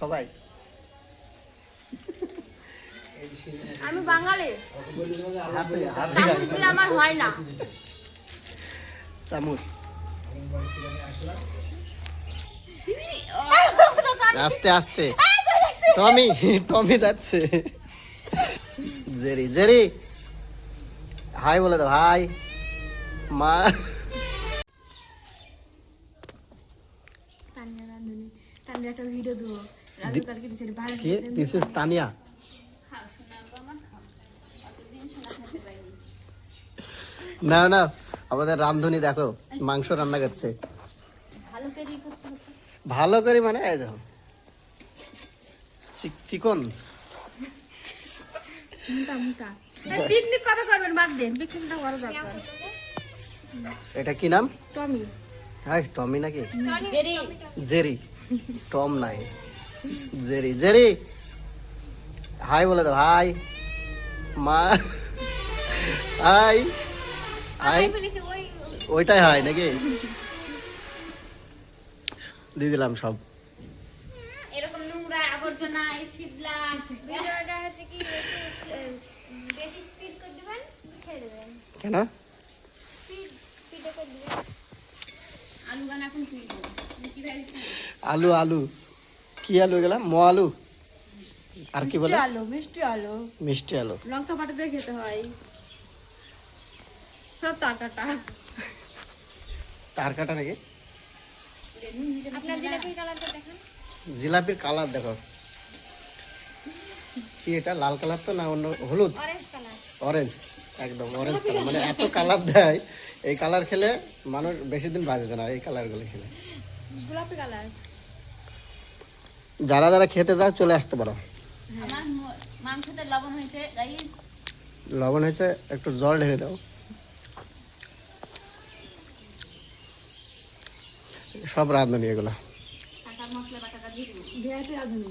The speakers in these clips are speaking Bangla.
সবাই? আমি বাঙালি, হাতে চামচ দিয়ে আমার হয় না। চামচ আস্তে আস্তে। টমি টমি যাচ্ছে। জেরি জেরি হাই বলে দাও, হাই মা। তানিয়া রাঁধুনি, তানিয়া একটা ভিডিও দেবো, রাজু কালকে দিছে ভালো। কি দিস ইজ তানিয়া? না না, আমাদের রাঁধুনি দেখো মাংস রান্না করছে। ভালো করে করতে হতো। ভালো করে মানে এই দেখো চিকন। মোটা মোটা। পিকনিক কবে করবেন? বাদ দেন, পিকনিকটা বড় দরকার। এটা কি নাম? টমি। হাই টমি নাকি? জেরি। জেরি, টম নাই, জেরি। জেরি হাই বলে দাও, হাই মা। হাই হাই, ওইটাই হয় নাকি? দিয়ে দিলাম সব। এরকম নোংরা আবর্জনা এই ছিদলা ভিডিওটা হচ্ছে কি একটু বেশি স্পিড করে দিবেন, ছেড়ে দেবেন। কেন? স্পিডে করে দিবেন। আলু গান এখন কি আলু আলু কি আলু এগুলা? ম আলু আর কি বলে? আলু, মিষ্টি আলু, মিষ্টি আলু। লঙ্কা পাটা দিয়ে খেতে হয়। সব তারকাটা তার কাটা নাকি? আপনার জিলাপির কালারটা দেখেন। জিলাপির কালার দেখো কি, এটা লাল কালার তো না অন্য? হলুদ, অরেঞ্জ কালার। অরেঞ্জ, একদম অরেঞ্জ কালার। মানে এত কালার দেয়, এই কালার খেলে মানুষ বেশি দিন বাঁচবে না এই কালারগুলো খেলে। গোলাপি কালার। যারা যারা খেতে চাও চলে আসতে পারো। আমার মাংসতে লবণ হয়েছে গাইস। লবণ হয়েছে, একটু জল ঢেলে দাও। সব রাঁধুনি এগুলো। টাকার মশলা বাটাটা দিয়ে দিই। ভিআইপি রাঁধুনি।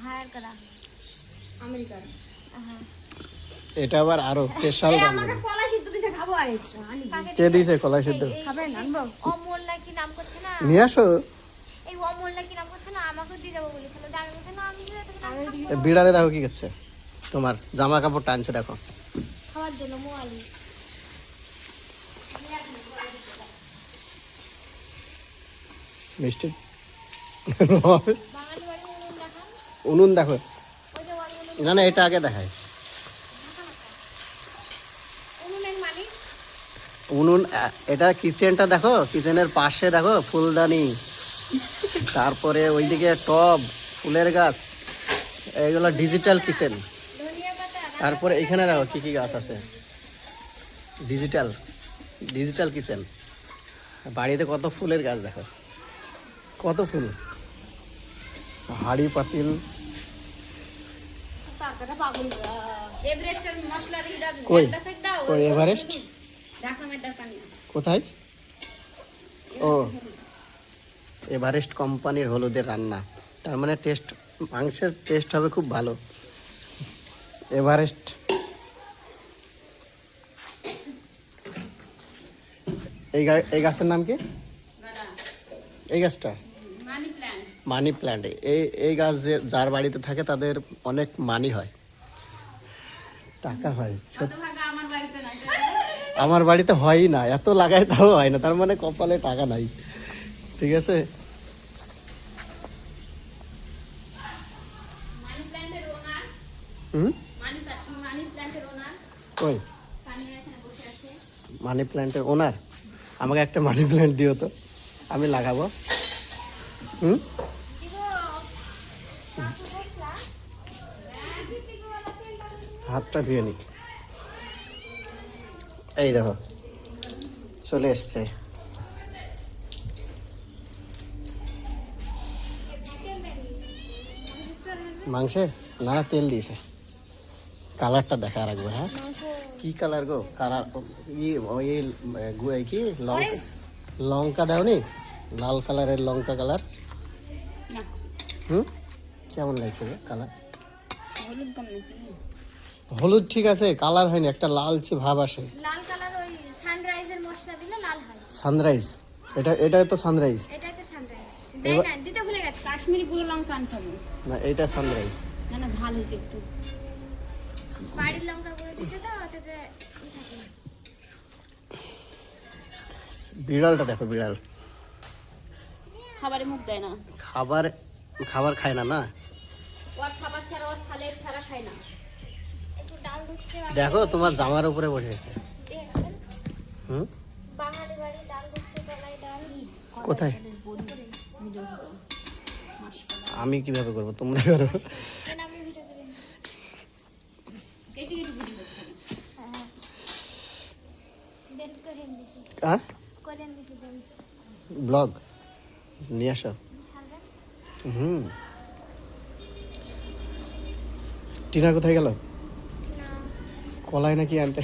হায়ার করা আমেরিকার। এটা আবার আরো স্পেশাল রাঁধুনি। কলা সিদ্ধ দিছে, খাবো আই। কে দিয়েছে কলাই সিদ্ধ? খাবেন? আনবো? অমূল্যা কি নাম করছে না, নিয়ে আসো। এই অমূল্যা কি নাম করছে না, আমাকে দিয়ে যাবো বলেছিল। আমি বলছি না, আমি দিয়ে দেবো না। বিড়ালে দেখো কি করছে, তোমার জামা কাপড় টানছে দেখো। খাওয়ার জন্য মোয়ালি। মিষ্টি বাঙালি বাড়ি উনুন দেখান। উনুন দেখো। ওই যে ওয়াল উনুন। না না, এটা আগে দেখায়। উনুনের মালিক। উনুন এটা কিচেনটা দেখো, কিচেনের পাশে দেখো ফুলদানি, তারপরে ওইদিকে টব, ফুলের গাছ, এগুলো ডিজিটাল কিচেন। ধনিয়া পাতা। তারপরে এখানে দেখো কি কি গাছ আছে, ডিজিটাল ডিজিটাল কিচেন। বাড়িতে কত ফুলের গাছ দেখো, কত ফুল, হাড়ি পাতিল। টাকাটা পাগল। এভারেস্টের মশলার ইটা কই একটা দাও। কই এভারেস্ট ঢাকা মেটার পানি। কোথায়? ও, এভারেস্ট কোম্পানির হলুদের রান্না, তার মানে টেস্ট, মাংসের টেস্ট হবে খুব ভালো। এভারেস্ট। এই গাছের নাম কি? এই গাছটা মানি প্ল্যান্ট। Money plant. এই গাছ যার বাড়িতে থাকে তাদের অনেক মানি হয়, টাকা হয়। শতভাগা আমার বাড়িতে নাই। আমার বাড়িতে হয়ই না, এত লাগাই তাও হয় না, তার মানে কপালে টাকা নাই। ঠিক আছে। মানি প্ল্যান্টের ওনার, হুম, মানি প্ল্যান্টের ওনার ওই তানিয়া এখানে বসে আছে। মানি প্ল্যান্টের ওনার, আমাকে একটা মানি প্ল্যান্ট দিও তো, আমি লাগাবো। হুম, দিব পাঁচশো বসলা। হাতটা ধুয়ে নি। এই দেখো চলে এসছে। মাংসে না তেল দিয়েছে। কালারটা দেখা রাখবো। হ্যাঁ, কি কালার গো? কালার কি লঙ্কা, লঙ্কা দাওনি? লাল কালারের লঙ্কা কালার। না, হুম, কেমন লাগছে রে কালার? হলুদ কম নাকি? হলুদ ঠিক আছে, কালার হয়নি, একটা লালচে ভাব আসে। লাল কালার ওই সানরাইজের মশলা দিলে লাল হয়। সানরাইজ, এটা তো সানরাইজ। এটাকে সানরাইজ। দেখ এবার না দিতে ভুলে গেছে। কাশ্মীরি গুঁড়ো লঙ্কা আনতে হবে। না এইটা সানরাইজ। না না ঝাল হয়েছে একটু। বাড়ির লঙ্কা গুঁড়ো দিচ্ছে তো অতটা ই থাকে না। বিড়ালটা দেখো, বিড়াল খাবারে মুখ দেয় না। খাবার খাবার খায় না না। ওর খাবার ছাড়া ওর থালে ছাড়া খায় না। একটু ডাল ধুচ্ছে দেখো তোমার জামার উপরে বসে আছে। দেখছেন হুম, বাঙালি বাড়ি ডাল ধুচ্ছে কলাই ডাল। কোথায়? ভিডিও করো। মাশাআল্লাহ। আমি কিভাবে করবো, তোমরা করো। কেন আমি ভিডিও করি না? কেটে কেটে ভিডিও করতে হবে। হ্যাঁ দেন কোরিয়ান দিছি। হ্যাঁ, কোরিয়ান দিছি দেন। ব্লগ নিয়ে আসো। ছাড়বেন? হুম, টিনা কোথায় গেল? না কলাই নাকি আনতে।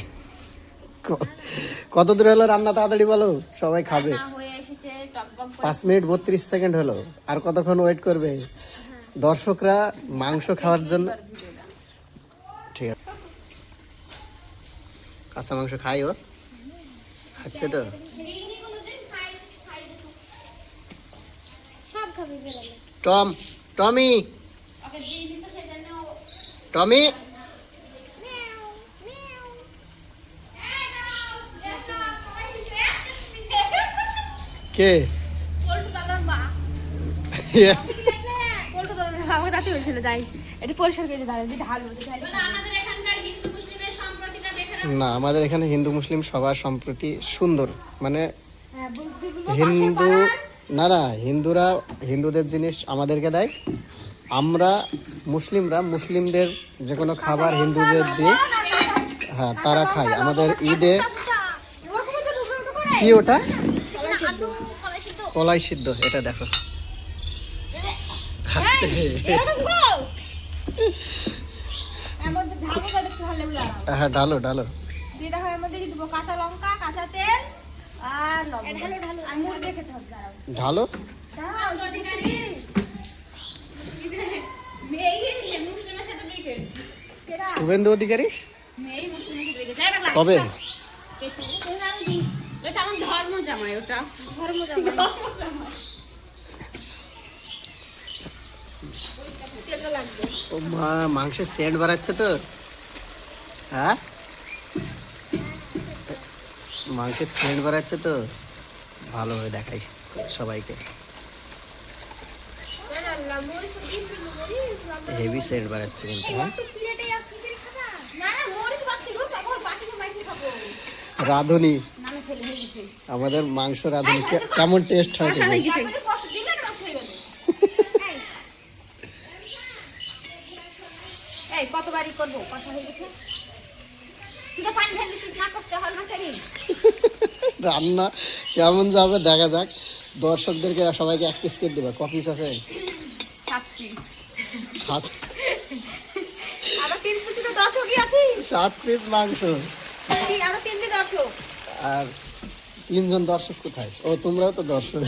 কত দূর হলো রান্না, তাড়াতাড়ি বলো, সবাই খাবে। না হয়ে এসেছে টকবক করে। 5 মিনিট 32 সেকেন্ড হলো, আর কতক্ষণ ওয়েট করবে দর্শকরা মাংস খাওয়ার জন্য? ঠিক আছে, কাঁচা মাংস খাই ও, খাচ্ছে তো। সব খাবে বেরোলে। টমি টমি মিয়াও মিয়াও। কে? পল্টু দাদার মা। পল্টু দাদা আমাকে তাতে হয়েছিল যাই। এটা পরিষ্কার করে দাঁড়ায় দিতে হাল হতে চাই। আমাদের এখানকার হিন্দু মুসলিমের সম্প্রতিটা দেখে না, আমাদের এখানে হিন্দু মুসলিম সবার সম্প্রতি সুন্দর, মানে হ্যাঁ বলবি হিন্দু না না, হিন্দুরা হিন্দুদের জিনিস আমাদেরকে দেয়, আমরা মুসলিমরা মুসলিমদের যে কোনো খাবার হিন্দুদের দিই, হ্যাঁ তারা খায়। আমাদের ঈদে কি ওটা? আলু কলাই সিদ্ধ। কলাই সিদ্ধ, এটা দেখো। এরকম গো। এর মধ্যে ঢাকো তো একটু ভালো লাগবে। হ্যাঁ, ডালো ডালো। যেটা হয় এর মধ্যে কি দিব? কাঁচা লঙ্কা, কাঁচা তেল আর লবণ। ঢালো ঢালো। আর মুড়ি দিয়ে খেতে হবে দাঁড়াও। ঢালো। দাঁড়াও মেয়ে মুসলিমের সাথে বিয়ে করেছে। কেডা? শুভেন্দু অধিকারী মেয়ে মুসলিমের সাথে বিয়ে করেছে। যাই বাংলা। কবে? ওটা আমার ধর্ম জামাই ওটা। ধর্ম জামাই। তেলটা লাগবে। ও মা, মাংসের সেন্ট বাড়াচ্ছে তো। হ্যাঁ, মাংসের সেন্ট বাড়াচ্ছে তো, ভালোভাবে দেখাই সবাইকে। আল্লাহ মরিচ দিন মরিচ। হেভি সেন্ট বাড়াচ্ছে কিন্তু। হ্যাঁ, একটু প্লেটে আর কি করে খাবা? না না মরিচ বাচ্চি গো, পাগল বাটিতে মাইকে খাবো। রাঁধুনি, নামে ফেলে হয়ে গেছে। আমাদের মাংস রাঁধুনি কেমন টেস্ট হয় কষা হয়ে দেখো। গেছে। একবারে কষ্ট দিলে না কষ্ট হয়ে গেল। এই কতবারই করবো? কষা হয়ে গেছে। তুই তো পানি ঢেলে দিছিস না, কষ্ট হয় না কেন? রান্না কেমন যাবে দেখা যাক। দর্শকদেরকে সবাইকে 1 পিস করে দেবা। ক পিস আছে? 7 পিস। 7 আবার 3 পিসে তো 10 কি আছে? 7 পিস মাংস। আরো 3 দিয়ে 10। আর 3 জন দর্শক কোথায়? ও তোমরাও তো দর্শক।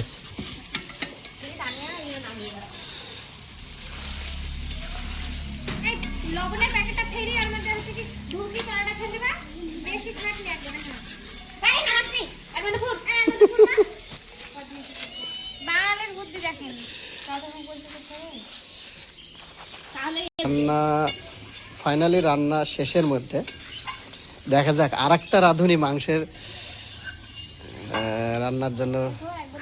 এই লবণের প্যাকেটটা ফেরি আর মধ্যে হচ্ছে কি ঢুকি চালাটা ফেলে দিবা। বেশি থাকলে একদম না। এই না আসনি। এর মধ্যে ফুট। বাঙালির বুদ্ধি দেখেন। সাধারণ বলতে তো তাহলে রান্না ফাইনালি রান্না শেষের মধ্যে দেখা যাক আরেকটা রাঁধুনি মাংসের রান্নার জন্য।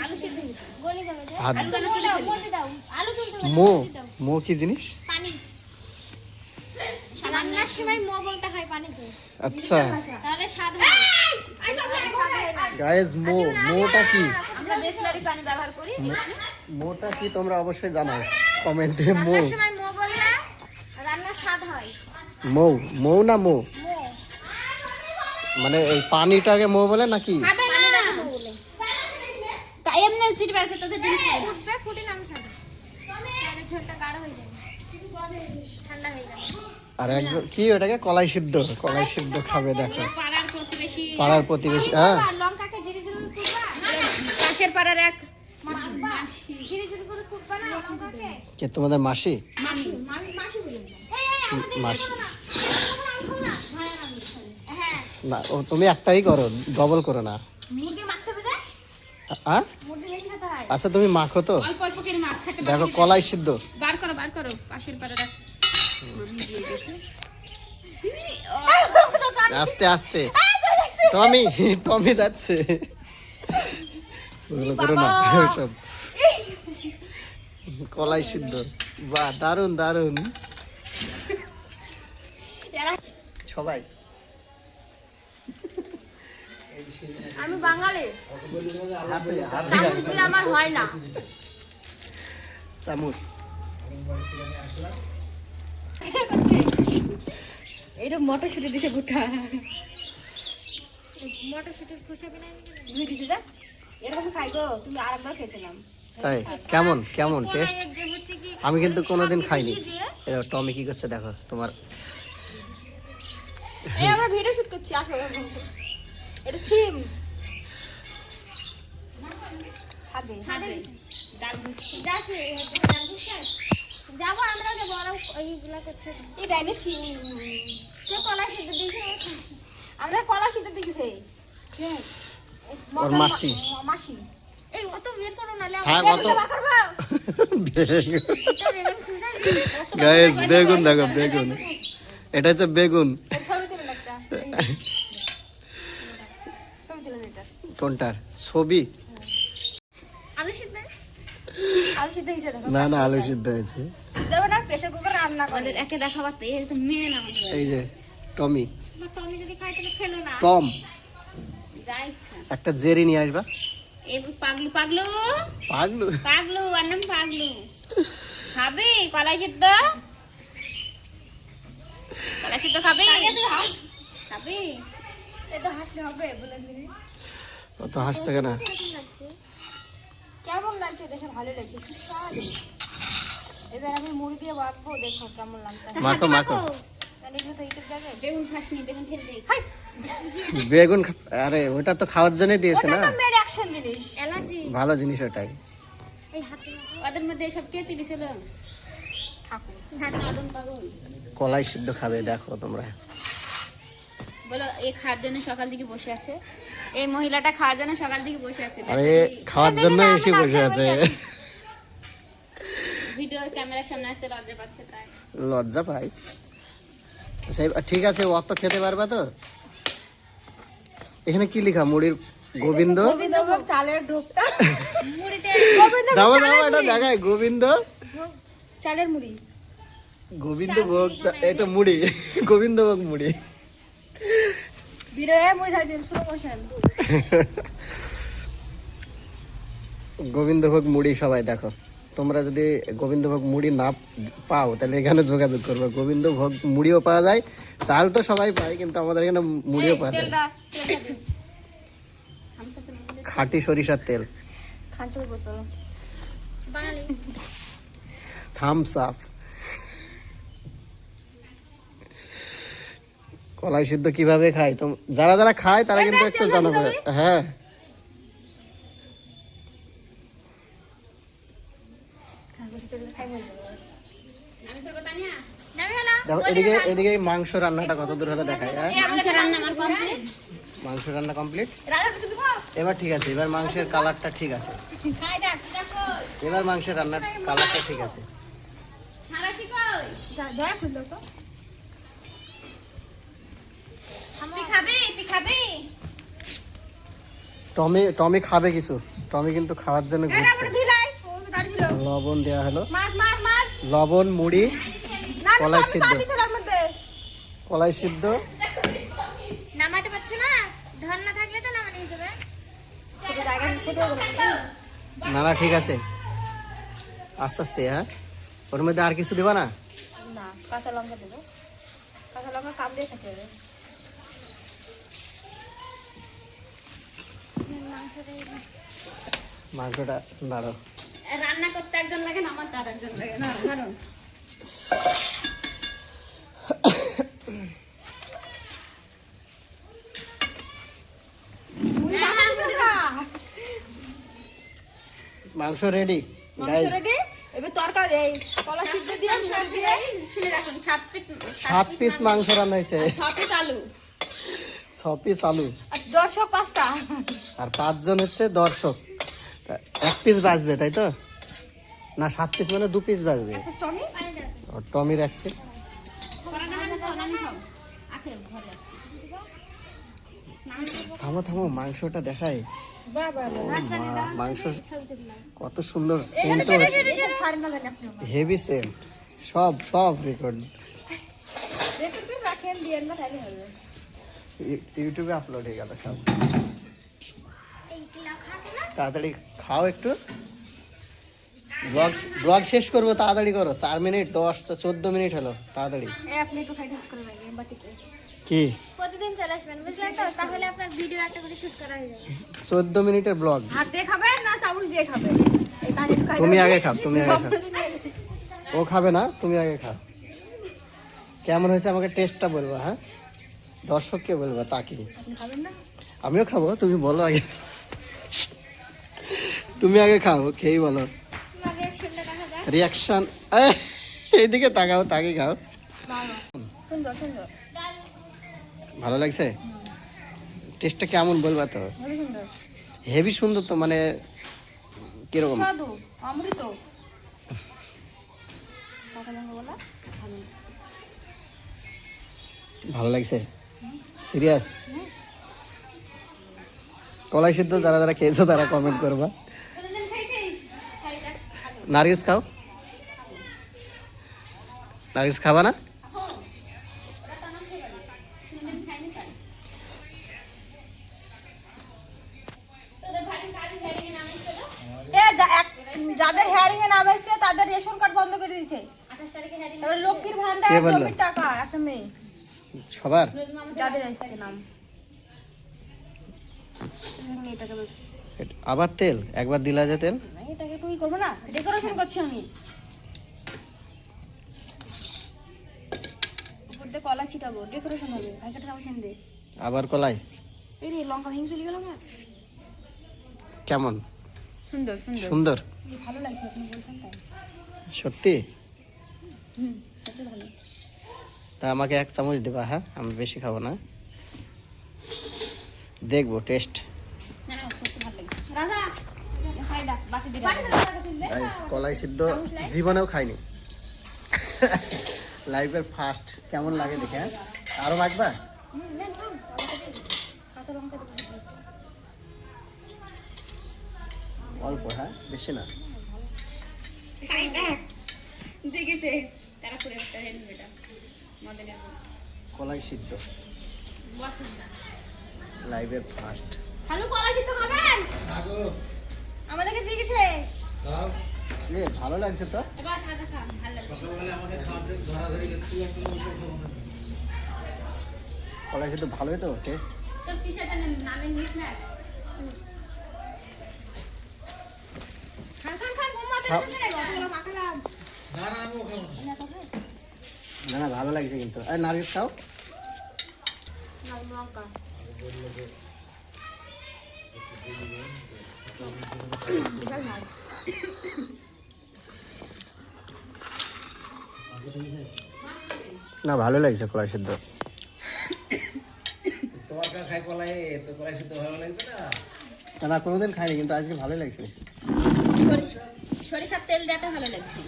আলু সিদ্ধ গলে যাবে যে। হাত আলু দাও, মধ্যে দাও। আলু তুলতে হবে, মো মধ্যে দাও। মো কি জিনিস? পানি। রান্নার সময় মো বলতে হয় পানিতে। আচ্ছা তাহলে স্বাদ হয়। গাইস, মোটা কি? আমরা বিসলারি পানি ব্যবহার করি। মোটা কি তোমরা অবশ্যই জানাও কমেন্টে। মো রান্নার সময় মো বললে রান্নার স্বাদ হয়। মৌ মৌ না মো, মো। মানে এই পানিটাকে মো বলে নাকি? খাবে না মো বলে। তাই এমনি সিটি বেড়াতে তোদের জিনিস খাই না। ফুটবে ফুটে নাম খাবে। তাহলে ঝোলটা গাঢ় হয়ে যাবে। ঠান্ডা হয়ে যাবে। আর একজন কি ওটাকে কলাই সিদ্ধ, কলাই সিদ্ধ খাবে দেখো। পাড়ার প্রতিবেশী পাড়ার প্রতিবেশী। হ্যাঁ, আর লঙ্কাকে জিরে জিরে করে কুটবা। পাশের পাড়ার এক মাসি। জিরে জিরে করে কুটবা না লঙ্কাকে। কে তোমাদের মাসি? মাসি মাসি বলি। এই আমাদের মাসি হ্যাঁ না, ও তুমি একটাই করো, ডবল করো না। মুরগি মাখতে হবে যে। হ্যাঁ, মুরগি লেগে খেতে হয় আচ্ছা তুমি মাখো তো, অল্প অল্প করে মাছ খেতে দেখো কলাই সিদ্ধ। বার করো পাশের পাড়ে রাখ মামি দিয়ে গেছে আস্তে আস্তে, টমি টমি যাচ্ছে, ওগুলো করো না সব। কলাই সিদ্ধ, বাহ দারুন দারুন। সবাই আমি বাঙালি হাতে হাতে চামচ দিয়ে আমার হয় না চামচ। এইটা মটরশুঁটি দিছে গোটা মটরশুটির খোসা বিনা দুই দিছে যা এরকম খাই গো তুমি আরেকবার খেয়েছিলাম তাই কেমন কেমন টেস্ট? যে হচ্ছে কি আমি কিন্তু কোনোদিন খাইনি। এই দেখো, টমি কি করছে দেখো তোমার। এই আমরা ভিডিও শুট করছি আসো এটা সিম ছাদে ডাল বসছে যাচ্ছে যাবো আমরা যে বড় ওইগুলা করছে এই দেয়নি সিম যে কলা সিদ্ধ দিয়েছে আমরা কলা সিদ্ধ দেখেছে ওর মাসি। মাসি এই অত বের করো নালে হ্যাঁ কত বার করবো গাইস, বেগুন দেখো বেগুন, এটা হচ্ছে বেগুন। ছবি তুলুন একটা ছবি তুলুন এটা কোনটার ছবি? আলু সিদ্ধ আলু সিদ্ধ হিসেবে দেখো না না, আলু সিদ্ধ হয়েছে। দেবো না প্রেসার কুকার রান্না করে আমাদের একে দেখাবার তো এই হচ্ছে মেন আমাদের এই যে টমি, টমি যদি খাই তাহলে খেলো না টম। যা ইচ্ছা একটা জেরি নিয়ে আসবা। এই পাগলু পাগলু পাগলু পাগলু আর নাম পাগলু খাবে কলাই সিদ্ধ কলাই সিদ্ধ খাবে খাবে এই তো হাসলে হবে বলে দিবি অত হাসছে কেন? কেমন লাগছে দেখে ভালো লাগছে খুব স্বাদ। এবার আমি মুড়ি দিয়ে মাখবো, দেখো কেমন লাগছে। মাখো মাখো। তাহলে এগুলো তো ইউটিউব যাবে। বেগুন খাসনি বেগুন খেতে দেই হাই বেগুন আরে ওটা তো খাওয়ার জন্য দিয়েছে না, ওটা তো মেড অ্যাকশন জিনিস। অ্যালার্জি ভালো জিনিস ওটাই। এই হাতে ওদের মধ্যে এসব কে তুলেছিল ঠাকুর আদম পাগল কলাই সিদ্ধ খাবে দেখো তোমরা। বলো এই খাওয়ার জন্য সকাল থেকে বসে আছে, এই মহিলাটা খাওয়ার জন্য সকাল থেকে বসে আছে। আরে খাওয়ার জন্য এসে বসে আছে, ভিডিও ক্যামেরার সামনে আসতে লজ্জা পাচ্ছে তাই। লজ্জা পাই। সেই ঠিক আছে, ও তো খেতে পারবে তো। এখানে কি লেখা? মুড়ির গোবিন্দ। গোবিন্দভোগ চালের ঢোকটা মুড়িতে দাও দাও, এটা দেখায় গোবিন্দ চালের মুড়ি। গোবিন্দভোগ এটা মুড়ি, গোবিন্দভোগ মুড়ি। বিরয়ে মুড়ি খাচ্ছে স্লো মোশন। গোবিন্দভোগ মুড়ি সবাই দেখো। তোমরা যদি গোবিন্দভোগ মুড়ি না পাও তাহলে এখানে যোগাযোগ করবে। গোবিন্দভোগ মুড়িও পাওয়া যায়, চাল তো সবাই পায়, কিন্তু আমাদের এখানে মুড়িও পাওয়া যায়। তেলটা দিন। খাঁটি সরিষার তেল, খাঁচের বোতল বাঙালি থামস আপ। কলাই সিদ্ধ কিভাবে খায় তো যারা যারা খায় তারা কিন্তু একটু জানাবে। হ্যাঁ আমি করবো তানিয়া দেখো, এদিকে এদিকে এই মাংস রান্নাটা কত দূর হলো দেখায়। হ্যাঁ আমাদের রান্না আমার কমপ্লিট। মাংস রান্না কমপ্লিট। রাজা কিছু দিব এবার ঠিক আছে, এবার মাংসের কালারটা ঠিক আছে, খাই দেখ দেখো এবার মাংসের রান্নার কালারটা ঠিক আছে। সারাশি কই দয়া খুললো তো তুই খাবে টমি টমি খাবে কিছু, টমি কিন্তু খাওয়ার জন্য এটা ঘুরছে। করে দিলাই ও দাঁড়ি দিল লবণ দেওয়া হলো, মাছ মাছ মাছ লবণ মুড়ি না কলাই আমি সিদ্ধ। দাঁড়ি ছিল এর মধ্যে কলাই সিদ্ধ। নামাতে পারছে না, ধর না থাকলে তো নামানো হয়ে যাবে। ছোট জায়গা ছোট না না ঠিক আছে, আস্তে আস্তে। হ্যাঁ ওর মধ্যে আর কিছু দেবা না? না কাঁচা লঙ্কা দেবো, কাঁচা লঙ্কা কামড়ে থাকে রে মাংসটা নাড়ো। রান্না করতে একজন লাগে না, আমার তার একজন লাগে না। ধরো মাংস রেডি গাইস। এবার তরকারি এই কলা সিদ্ধ দিয়ে মুড়ি দিয়ে শুনে রাখুন 7 পিস মাংস রান্না হয়েছে, 6 পিস আলু 6 পিস আলু, আর দর্শক 5টা আর 5 জন হচ্ছে দর্শক। তা এক পিস বাজবে তাই তো? না 7 পিস মানে 2 পিস বাজবে। একটা স্টমি ও, টমির 1 পিস। আছে ঘরে আছে। থামো থামো, মাংসটা দেখাই। বাহ বাহ বাহ। মাংস কত সুন্দর সেন্ট, ছাড়েন না জানি আপনি। হেভি সেন্ট, সব সব রেকর্ড দেখুন তো রাখেন দিয়েন না তাহলে হবে। ইউটিউবে আপলোড হয়ে গেল সব। এই লেখা আছে না তাড়াতাড়ি খাও একটু, ব্লগ শেষ করবো, তাড়াতাড়ি করো। 4 মিনিট 10 14 মিনিট হলো, তাড়াতাড়ি। এই আপনি একটু খাই করে লাগেন বাটিতে। কি প্রতিদিন চলে আসবেন বুঝলেন তো, তাহলে আপনার ভিডিও একটা করে শুট করা হয়ে যাবে। 14 মিনিটের ব্লগ। হাত দিয়ে খাবেন না চামচ দিয়ে খাবেন? এই তাহলে একটু খাই তুমি দাও। আগে খাও, তুমি আগে খাও। ও খাবে না, তুমি আগে খাও। কেমন হয়েছে আমাকে টেস্টটা বলবা, হ্যাঁ দর্শককে বলবা তাকি। আপনি খাবেন না? আমিও খাবো, তুমি বলো আগে। তুমি আগে খাও, খেয়েই বলো তোমার রিঅ্যাকশনটা দেখা যাক। রিয়াকশন। এইদিকে তাকাও, তাকে খাও। সুন্দর সুন্দর, ভালো লাগছে? টেস্টটা কেমন বলবা তো? খুবই সুন্দর, হেভি সুন্দর তো, মানে কিরকম? স্বাদু অমৃত। কাঁচা লঙ্কা বলা ভালো। ভালো লাগছে সিরিয়াস? কলাই সিদ্ধ যারা যারা খেয়েছো তারা কমেন্ট করবা। নার্গিস খাও, নার্গিস খাবা না? যাদের হেয়ারিং এ নাম এসছে তাদের রেশন কার্ড বন্ধ করে দিয়েছে। 28 তারিখে হেয়ারিং, তারপরে লক্ষ্মীর ভান্ডার কে বললো? জমির টাকা একটা মেয়ে সবার যাদের এসছে নাম। এটাকে আবার তেল একবার দিলা যে তেল। এটাকে তুমি করবে না, ডেকোরেশন করছি আমি। উপর দিয়ে কলা ছিটাবো, ডেকোরেশন হবে। প্যাকেটটা অবশ্যই দে। আবার কলাই। এই রে লঙ্কা ভেঙে চলে গেল আমার। কেমন? সুন্দর সুন্দর সুন্দর ভালো লাগছে, আপনি বলছেন তাই। সত্যি? সত্যি ভালো। তা আমাকে 1 চামচ দেবা, হ্যাঁ আমি বেশি খাবো না, দেখবো টেস্ট। না না সত্যি ভালো লাগছে। রাজা খাই দা বাকি দিরা। গাইস কলাই সিদ্ধ জীবনেও খাইনি, লাইফের ফার্স্ট। কেমন লাগে দেখে, হ্যাঁ? আরো মাখবা? নেন খান। কাঁচা লঙ্কা দেবো। অল্প, হ্যাঁ বেশি না। খাই দেখ দেখেছে তারা করে একটা হেলমেটা মদনের কলাই সিদ্ধ বসুন না। লাইফের ফার্স্ট। হ্যালো কলা সিদ্ধ খাবেন? আমাদেরকে দিয়ে গেছে। ভালো লাগছে তো? এবার সাজা খা, ভালো লাগছে। কলাই সিদ্ধ ভালোই তো ওঠে। তোর কি সেটা নামে নিস না? খান খান খান ঘুমাতে খাও। চলে গেল কতগুলো মাখলাম। না না ভালো লাগছে কিন্তু। আর নার্গিস খাও। লঙ্কা না ভালো লাগছে কলাই সিদ্ধ। তোমার কাছে খাই কলাই, তো কলাই সিদ্ধ ভালো লাগবে না? না না কোনোদিন খাইনি, কিন্তু আজকে ভালোই লাগছে। সরিষার তেল দেওয়াটা ভালো লাগছে।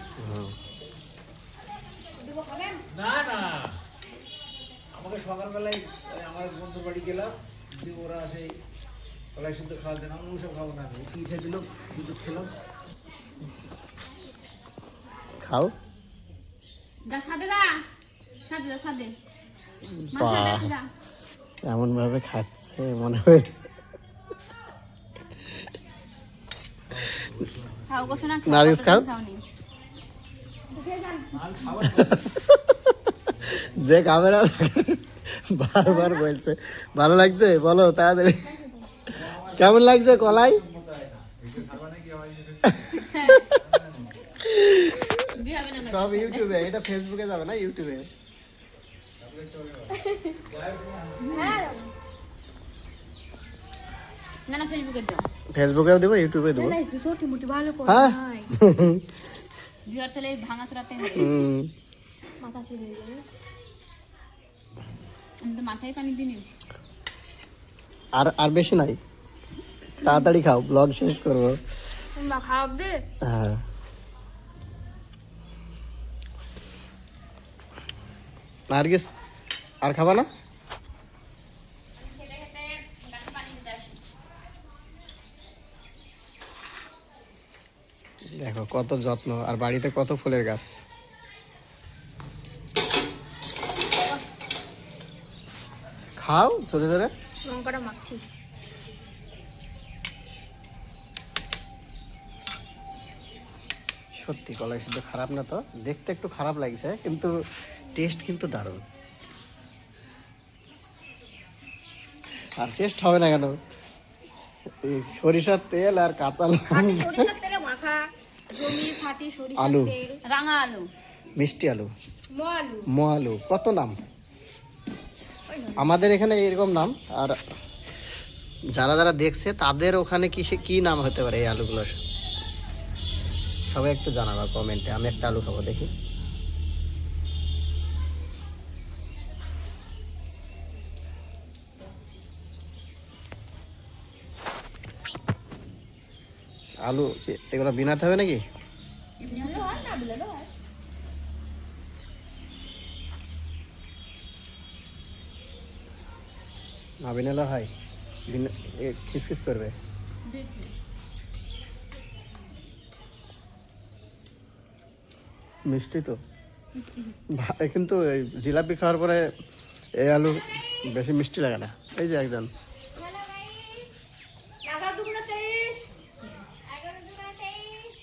না না, আমাকে সকালবেলায় ওই আমার বন্ধুর বাড়ি গেলাম, দিয়ে ওরা সেই কলাই সিদ্ধ খাওয়াতে না, আমি ওসব খাবো না। আমি কি খেয়ে দিল, দুধ খেলাম। খাও। দা সাদে দা সাদে দা সাদে বাহ, এমন ভাবে খাচ্ছে মনে হয়। খাও গোসো না। নার্গিস খাও। যে খাবে না বারবার বলছে ভালো লাগছে, বলো তাড়াতাড়ি কেমন লাগছে কলাই? সব ইউটিউবে, এটা ফেসবুকে যাবে না, ইউটিউবে। না না ফেসবুকে দাও। ফেসবুকেও দেবো, ইউটিউবে দেবো। না ছোট মোটি ভালো করে হ্যাঁ নাই ভিউয়ার চলে ভাঙা চড়াতে হবে। মাথা ছিল আমি তো মাথায় পানি দিইনি। আর আর বেশি নাই, তাড়াতাড়ি খাও, ব্লগ শেষ করবো। মা খাওয়াব দে। হ্যাঁ নার্গিস আর খাবা না? দেখো কত যত্ন, আর বাড়িতে কত ফুলের গাছ। খাও ছোট ছোট। লঙ্কাটা মাখছি। সত্যি কলাই সিদ্ধ খারাপ না, তো দেখতে একটু খারাপ লাগছে কিন্তু টেস্ট কিন্তু দারুণ। আর টেস্ট হবে না কেন, এই সরিষার তেল আর কাঁচা লঙ্কা, সরিষার তেলে মাখা, জমি খাঁটি সরিষার আলু। তেল, রাঙা আলু, মিষ্টি আলু, ম আলু। ম আলু, কত নাম আমাদের এখানে এরকম নাম। আর যারা যারা দেখছে তাদের ওখানে কি নাম হতে পারে এই আলুগুলোর, সবাই একটু জানাবা কমেন্টে। আমি একটা আলু খাবো, দেখি। আলু এগুলো বিনাতে হবে নাকি? এমনি হলে হয়, না বিলেলে হয়। না বিনালে হয়, খিসখিস করবে। মিষ্টি তো কিন্তু এই জিলাপি খাওয়ার পরে এই আলু বেশি মিষ্টি লাগে না। এই যে একজন হ্যালো গাইস, 11 দুগুণে 23। 11 দুপুরে 23।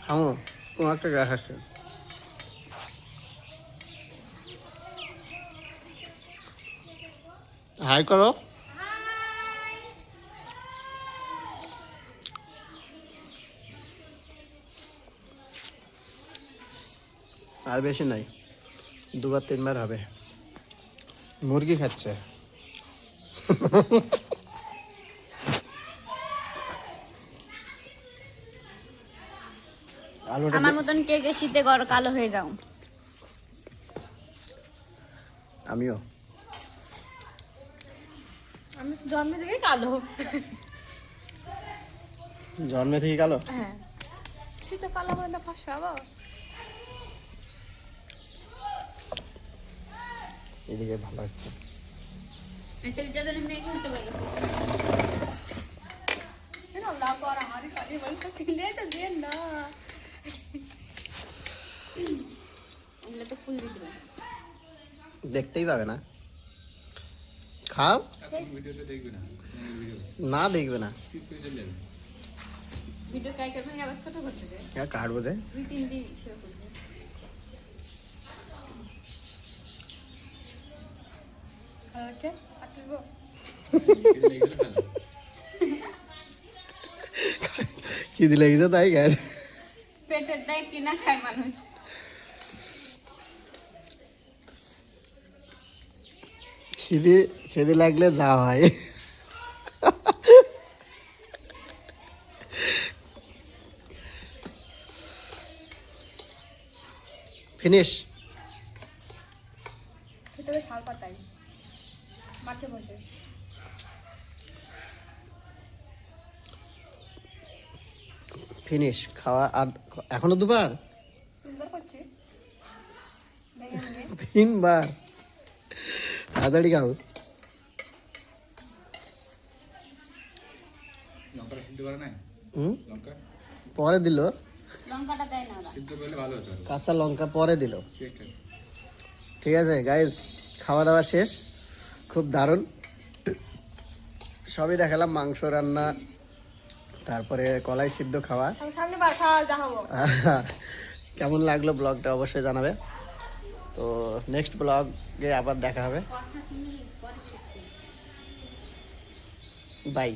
খামো, তোমার একটা গ্যাস আছে। হাই করো। আর বেশি নাই, 2-3 বার হবে। মুরগি খাচ্ছে। আলুটা আমার মতন কে কে শীতে কালো হয়ে যাও। আমিও। আমি জন্ম থেকে কালো। জন্মে থেকে গেল। হ্যাঁ, শীতে কালো হয়ে না ফাঁসাবো। এদিকে ভালো হচ্ছে। সেটা জানি মেয়ে করতে পারো। আল্লাহ পর আমারই কাজে বলছে কিলে তো দেন না। এগুলো তো ফুল দিয়ে দিবেন। দেখতেই পাবে না, খাও। ভিডিওতে দেখবি না, না দেখবে না, ভিডিও কাই করবেন আবার ছোট করতে যায়। হ্যাঁ কাটবো যে। 2-3 দিন শেয়ার করবে। আচ্ছা, আটবো। কি দিলে গেছে তাই গ্যাস। পেটের দায় কিনা খায় মানুষ। খিদে লাগলে যা হয়। ফিনিশ। ভিতরে শাল পাতাই মাঠে বসে। ফিনিশ খাওয়া। আর এখনো 2 বার, সুন্দর করছি। 3 বার। তাড়াতাড়ি খাও। লঙ্কাটা সিদ্ধ করে নাই, হুম, লঙ্কা পরে দিল। লঙ্কাটা দেয় না ওরা। সিদ্ধ করলে ভালো হতো, কাঁচা লঙ্কা পরে দিল। টেস্ট। ঠিক আছে গাইজ, খাওয়া দাওয়া শেষ। খুব দারুণ সবই দেখালাম, মাংস রান্না, তারপরে কলাই সিদ্ধ খাওয়া। আমি সামনে বার খাওয়া দেখাবো। কেমন লাগলো ব্লগটা অবশ্যই জানাবে। তো নেক্সট ব্লগে আবার দেখা হবে। বাই।